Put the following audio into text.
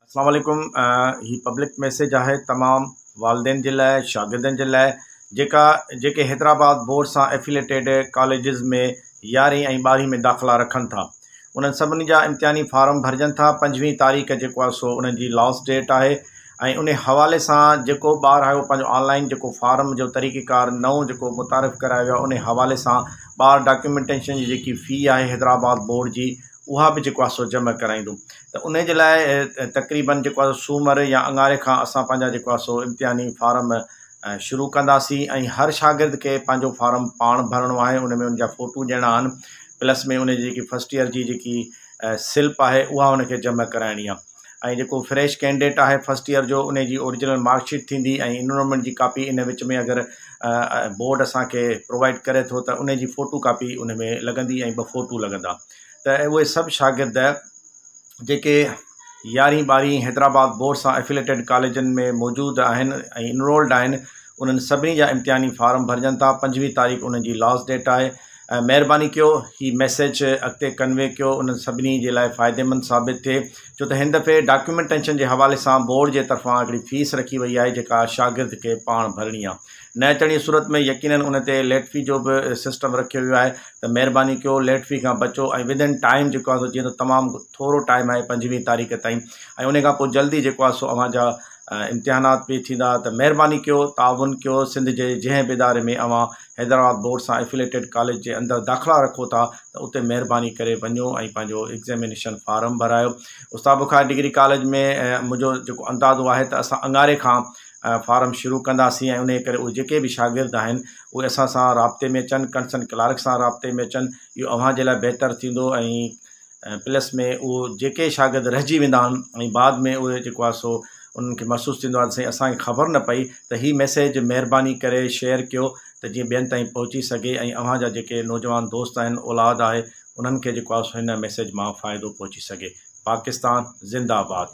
अस्सलाम वालेकुम। ही पब्लिक मैसेज है तमाम वालदेन जे लाइ, शागिर्दनि जे लाइ जेके हैदराबाद बोर्ड सां एफिलेटेड कॉलेजिस में 11वीं ऐं 12वीं में दाख़िला रखनि था। उन्हनि सभिनी जा इम्तिहानी फार्म भरजनि था। 5वीं तारीख़ जेको आहे सो उन्हनि जी लास्ट डेट आहे ऐं उन हवाले सां जेको ॿारु आहे उहो पंहिंजो ऑनलाइन जेको फार्म जो तरीक़ेकार नओं जेको मुतारिफ़ करायो वियो आहे उन हवाले सां ॿारु डॉक्यूमेंटेशन जी जेकी फ़ी आहे हैदराबाद बोर्ड जी उहा बि जेको आहे सो जमा कराईंदो। त उन जे लाइ तक़रीबन जेको आहे सूमर या अंगारे खां असां पंहिंजा जेको आहे सो इम्तिहानी फार्म शुरू कंदासीं ऐं हर शागिर्द खे पंहिंजो फार्म पाण भरणो आहे। उन में उनजा फ़ोटू ॾियणा आहिनि, प्लस में उन जी जेकी फस्ट ईयर जी जेकी स्लिप आहे उहा उनखे जमा कराइणी आहे। ऐं जेको फ्रेश कैंडिडेट आहे फस्ट ईयर जो उन जी ओरिजिनल मार्कशीट थींदी ऐं इनरोलमेंट जी कापी इन विच में अगरि बोर्ड असांखे प्रोवाइड करे थो त उन जी फ़ोटू कापी उन में लॻंदी ऐं 2 फ़ोटू लॻंदा। त उहे सभु शागिर्द जेके 11वीं 12वीं हैदराबाद बोर्ड सां एफिलेटेड कॉलेजनि में मौजूदु आहिनि ऐं इनरोल्ड आहिनि उन्हनि सभिनी जा इम्तिहानी फार्म भरजनि था। 5वीं तारीख़ उन्हनि जी लास्ट डेट आहे। महिरबानी कयो ही मैसेज अॻिते कन्वे कयो, उन्हनि सभिनी जे लाइ फ़ाइदेमंद साबित थिए। छो त हिन दफ़े डॉक्यूमेंटेशन जे हवाले सां बोर्ड जे तरफ़ां हिकिड़ी फ़ीस रखी वई आहे जेका शागिर्द खे पाण भरणी आहे। न अचण जी सूरत में यकीनन उन ते लेट फ़ी जो बि सिस्टम रखियो वियो आहे। त महिरबानी कयो लेट फ़ी खां बचो ऐं विदिन टाइम जेको आहे सो जीअं त तमामु थोरो टाइम आहे 5वीं तारीख़ ताईं ऐं उन खां पोइ जल्दी जेको आहे सो अव्हांजा इम्तिहानात बि थींदा। त महिरबानी कयो, ताउन कयो। सिंध जे जंहिं बि इदारे में अव्हां हैदराबाद बोर्ड सां एफिलेटेड कॉलेज जे अंदरि दाख़िला रखो था त उते महिरबानी करे वञो ऐं पंहिंजो एग्ज़ामिनेशन फार्म भरायो। उस्ताद बुख़ारी डिग्री कॉलेज में मुंहिंजो जेको अंदाज़ो आहे त असां अंगारे खां फार्म शुरू कंदासीं ऐं उन करे उहे जेके बि शागिर्द आहिनि उहे असां सां राब्ते में अचनि, कंसर्न क्लार्क सां राब्ते में अचनि। इहो अव्हां जे लाइ बहितरु थींदो ऐं प्लस में उहे जेके शागिर्द रहिजी वेंदा आहिनि ऐं बाद में उहे जेको आहे सो उन्हनि खे महसूसु थींदो आहे साईं असांखे ख़बर न पई, त हीअ मैसेज महिरबानी करे शेयर कयो त जीअं ॿियनि ताईं पहुची सघे ऐं अव्हांजा जेके नौजवान दोस्त आहिनि, औलाद आहे, उन्हनि खे जेको आहे सो हिन मैसेज मां फ़ाइदो पहुची सघे। पाकिस्तान ज़िंदाबाद।